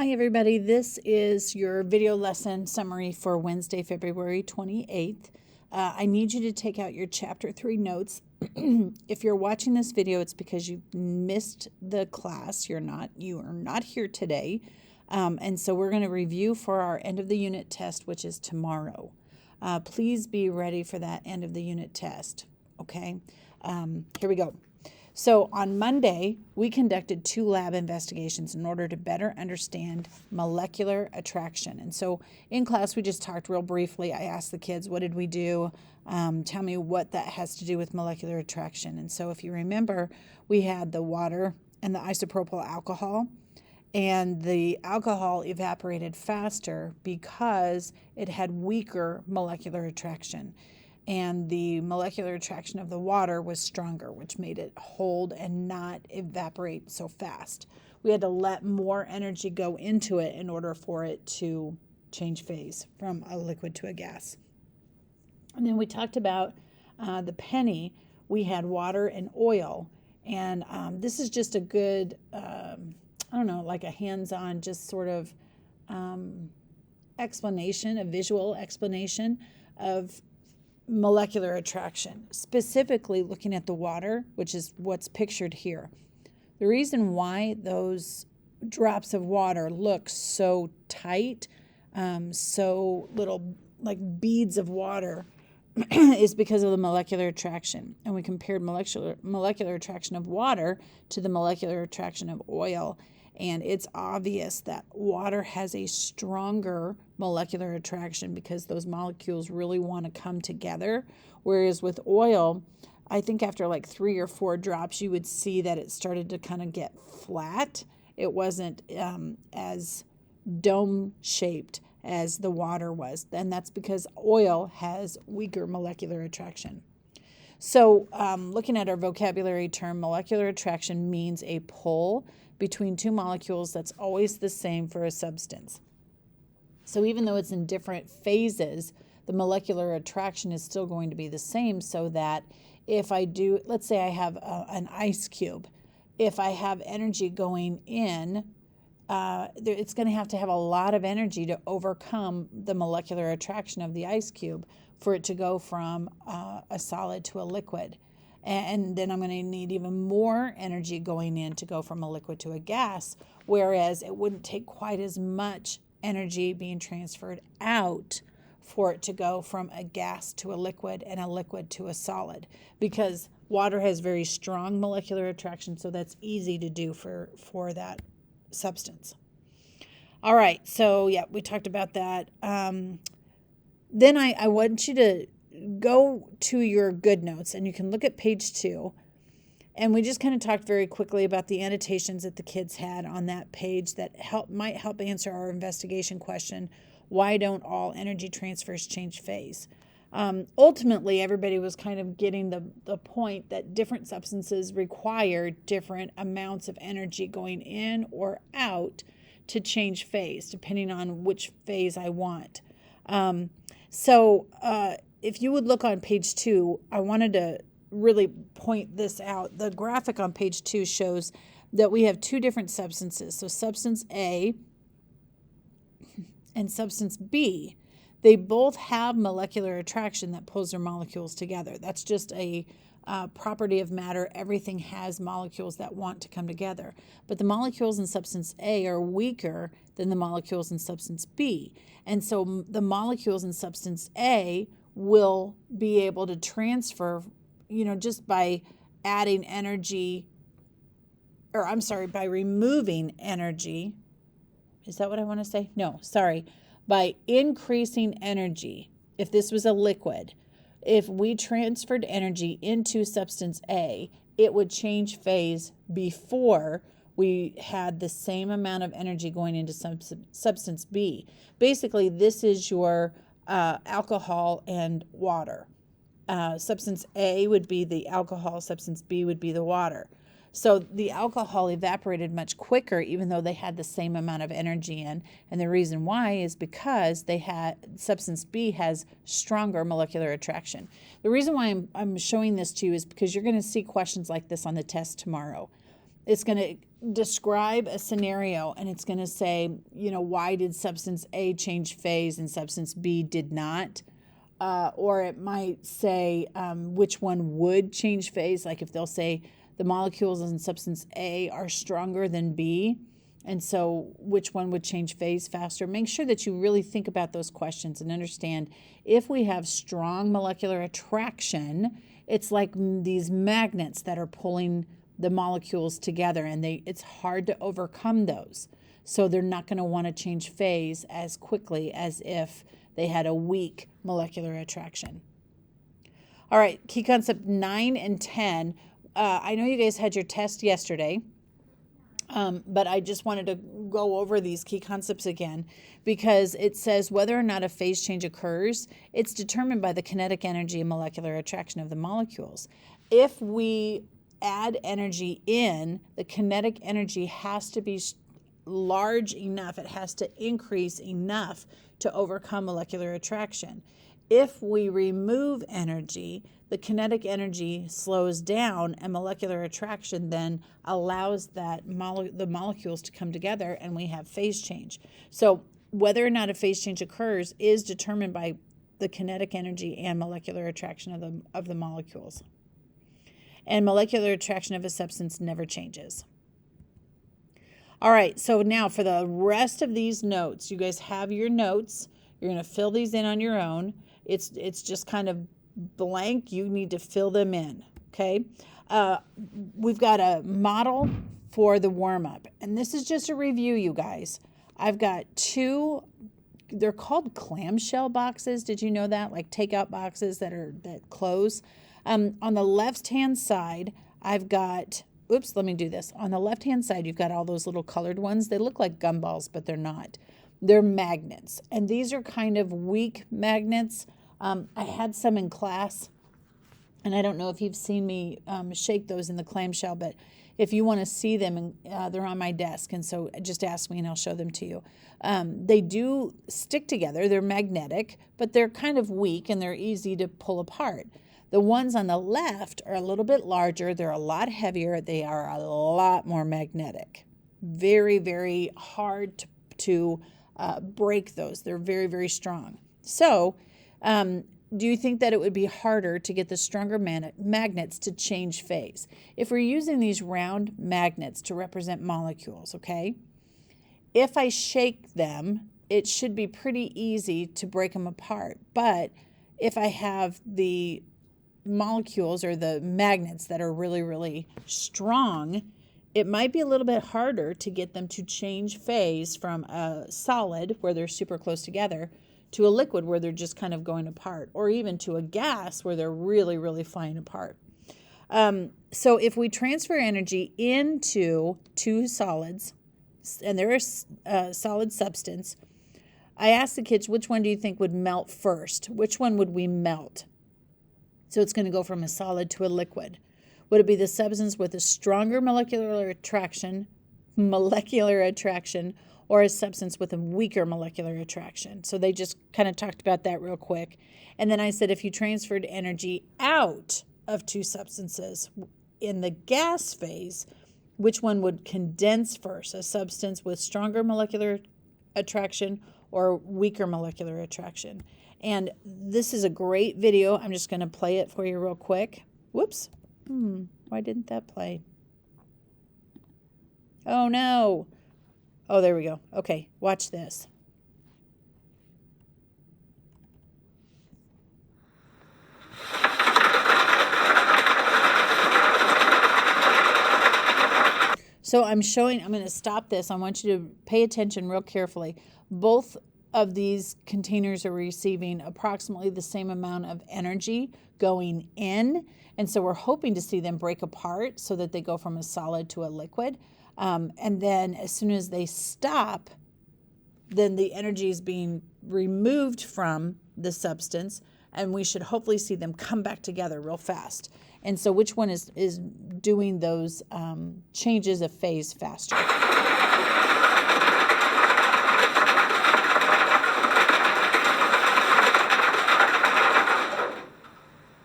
Hi everybody, this is your video lesson summary for Wednesday, February 28th. I need you to take out your chapter 3 notes. If you're watching this video, it's because you missed the class. You are not here today. And so we're going to review for our end of the unit test, which is tomorrow. Please be ready for that end of the unit test. Okay, here we go. So on Monday, we conducted 2 lab investigations in order to better understand molecular attraction. And so in class, we just talked real briefly. I asked the kids, what did we do? Tell me what that has to do with molecular attraction. And so if you remember, we had the water and the isopropyl alcohol. And the alcohol evaporated faster because it had weaker molecular attraction. And the molecular attraction of the water was stronger, which made it hold and not evaporate so fast. We had to let more energy go into it in order for it to change phase from a liquid to a gas. And then we talked about the penny. We had water and oil. And this is just a good, like a hands-on, just sort of explanation, a visual explanation of molecular attraction, specifically looking at the water, which is what's pictured here. The reason why those drops of water look so tight, so little like beads of water, is because of the molecular attraction. And we compared molecular attraction of water to the molecular attraction of oil. And it's obvious that water has a stronger molecular attraction because those molecules really want to come together. Whereas with oil, I think after like 3 or 4 drops, you would see that it started to kind of get flat. It wasn't as dome-shaped as the water was. And that's because oil has weaker molecular attraction. So looking at our vocabulary term, molecular attraction means a pull between 2 molecules that's always the same for a substance. So even though it's in different phases, the molecular attraction is still going to be the same, so that if I do, let's say I have an ice cube, if I have energy going in, it's going to have a lot of energy to overcome the molecular attraction of the ice cube for it to go from a solid to a liquid. And then I'm going to need even more energy going in to go from a liquid to a gas, whereas it wouldn't take quite as much energy being transferred out for it to go from a gas to a liquid and a liquid to a solid, because water has very strong molecular attraction, so that's easy to do for that substance. All right, so yeah, we talked about that. Then I want you to go to your good notes, and you can look at page 2. And we just kind of talked very quickly about the annotations that the kids had on that page that might help answer our investigation question, why don't all energy transfers change phase? Ultimately, everybody was kind of getting the point that different substances require different amounts of energy going in or out to change phase, depending on which phase I want. If you would look on page 2, I wanted to really point this out. The graphic on page 2 shows that we have 2 different substances. So substance A and substance B, they both have molecular attraction that pulls their molecules together. That's just a property of matter. Everything has molecules that want to come together. But the molecules in substance A are weaker than the molecules in substance B. And so the molecules in substance A will be able to transfer, just by adding energy, by removing energy. Is that what I want to say? No, sorry. By increasing energy, if this was a liquid, if we transferred energy into substance A, it would change phase before we had the same amount of energy going into substance B. Basically, this is your alcohol and water. Substance A would be the alcohol, substance B would be the water. So the alcohol evaporated much quicker, even though they had the same amount of energy in. And the reason why is because substance B has stronger molecular attraction. The reason why I'm showing this to you is because you're going to see questions like this on the test tomorrow. it's going to describe a scenario, and it's going to say, why did substance A change phase and substance B did not? Or it might say which one would change phase. Like if they'll say the molecules in substance A are stronger than B, and so which one would change phase faster? Make sure that you really think about those questions and understand if we have strong molecular attraction, it's like these magnets that are pulling the molecules together, and it's hard to overcome those. So they're not going to want to change phase as quickly as if they had a weak molecular attraction. All right, key concept 9 and 10. I know you guys had your test yesterday, but I just wanted to go over these key concepts again because it says whether or not a phase change occurs, it's determined by the kinetic energy and molecular attraction of the molecules. If we add energy in, the kinetic energy has to be large enough, it has to increase enough to overcome molecular attraction. If we remove energy, the kinetic energy slows down, and molecular attraction then allows the molecules to come together, and we have phase change. So whether or not a phase change occurs is determined by the kinetic energy and molecular attraction of the molecules. And molecular attraction of a substance never changes. All right, so now for the rest of these notes, you guys have your notes. You're going to fill these in on your own. It's just kind of blank. You need to fill them in, okay? We've got a model for the warm-up, and this is just a review, you guys. I've got 2, they're called clamshell boxes. Did you know that? Like takeout boxes that close. On the left-hand side, I've got, let me do this. On the left-hand side, you've got all those little colored ones. They look like gumballs, but they're not. They're magnets, and these are kind of weak magnets. I had some in class, and I don't know if you've seen me shake those in the clamshell, but if you want to see them, they're on my desk, and so just ask me and I'll show them to you. They do stick together. They're magnetic, but they're kind of weak, and they're easy to pull apart. The ones on the left are a little bit larger. They're a lot heavier. They are a lot more magnetic. Very, very hard to break those. They're very, very strong. So do you think that it would be harder to get the stronger magnets to change phase? If we're using these round magnets to represent molecules, okay? If I shake them, it should be pretty easy to break them apart. But if I have the molecules or the magnets that are really, really strong, it might be a little bit harder to get them to change phase from a solid where they're super close together to a liquid where they're just kind of going apart, or even to a gas where they're really, really flying apart. So if we transfer energy into 2 solids, and they're a solid substance, I asked the kids, which one do you think would melt first? Which one would we melt? So it's going to go from a solid to a liquid. Would it be the substance with a stronger molecular attraction, or a substance with a weaker molecular attraction? So they just kind of talked about that real quick. And then I said, if you transferred energy out of 2 substances in the gas phase, which one would condense first? A substance with stronger molecular attraction or weaker molecular attraction? And this is a great video. I'm just going to play it for you real quick. Whoops. Why didn't that play? Oh, no. Oh, there we go. Okay, watch this. So I'm going to stop this. I want you to pay attention real carefully. Both of these containers are receiving approximately the same amount of energy going in. And so we're hoping to see them break apart so that they go from a solid to a liquid. And then as soon as they stop, then the energy is being removed from the substance, and we should hopefully see them come back together real fast. And so which one is doing those changes of phase faster?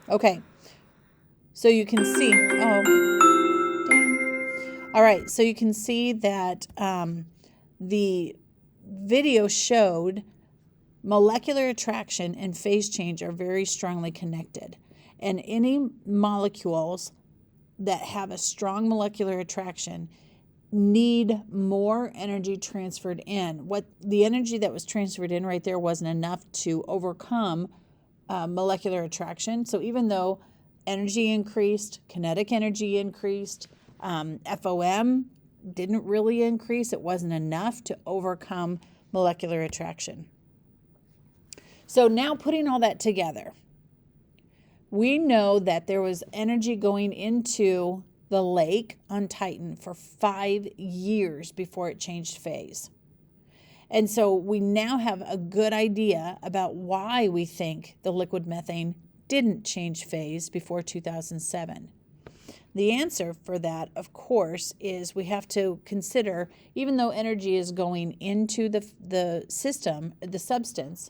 Okay, so you can see, All right, so you can see that the video showed molecular attraction and phase change are very strongly connected. And any molecules that have a strong molecular attraction need more energy transferred in. What the energy that was transferred in right there wasn't enough to overcome molecular attraction. So even though energy increased, kinetic energy increased, FOM didn't really increase, it wasn't enough to overcome molecular attraction. So now putting all that together, we know that there was energy going into the lake on Titan for 5 years before it changed phase. And so we now have a good idea about why we think the liquid methane didn't change phase before 2007. The answer for that, of course, is we have to consider, even though energy is going into the system, the substance,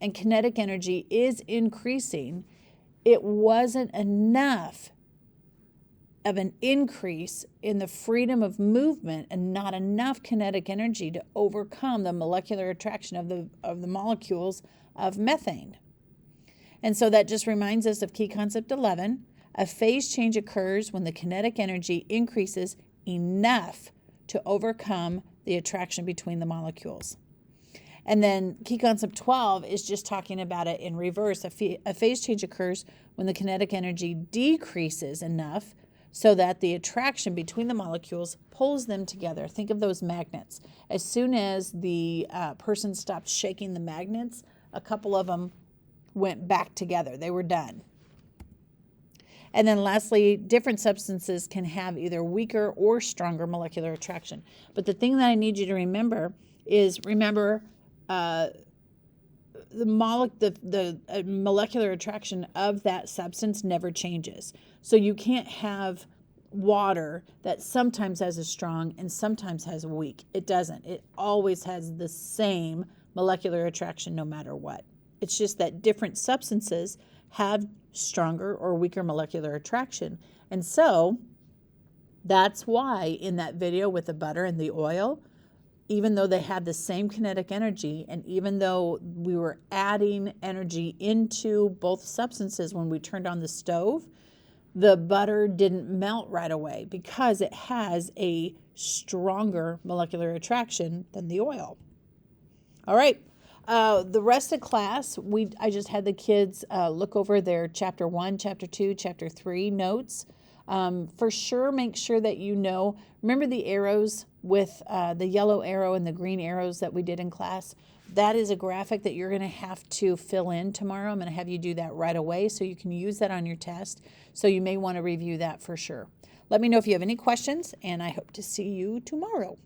and kinetic energy is increasing, it wasn't enough of an increase in the freedom of movement and not enough kinetic energy to overcome the molecular attraction of the molecules of methane. And so that just reminds us of key concept 11. A phase change occurs when the kinetic energy increases enough to overcome the attraction between the molecules. And then key concept 12 is just talking about it in reverse. A phase change occurs when the kinetic energy decreases enough so that the attraction between the molecules pulls them together. Think of those magnets. As soon as the person stopped shaking the magnets, a couple of them went back together. They were done. And then lastly, different substances can have either weaker or stronger molecular attraction. But the thing that I need you to remember is the molecular attraction of that substance never changes. So you can't have water that sometimes has a strong and sometimes has a weak. It doesn't. It always has the same molecular attraction no matter what. It's just that different substances have stronger or weaker molecular attraction. And so that's why in that video with the butter and the oil, even though they had the same kinetic energy, and even though we were adding energy into both substances when we turned on the stove, the butter didn't melt right away because it has a stronger molecular attraction than the oil. All right. The rest of class, I just had the kids look over their chapter 1, chapter 2, chapter 3 notes. For sure, make sure that remember the arrows with the yellow arrow and the green arrows that we did in class? That is a graphic that you're going to have to fill in tomorrow. I'm going to have you do that right away so you can use that on your test. So you may want to review that for sure. Let me know if you have any questions, and I hope to see you tomorrow.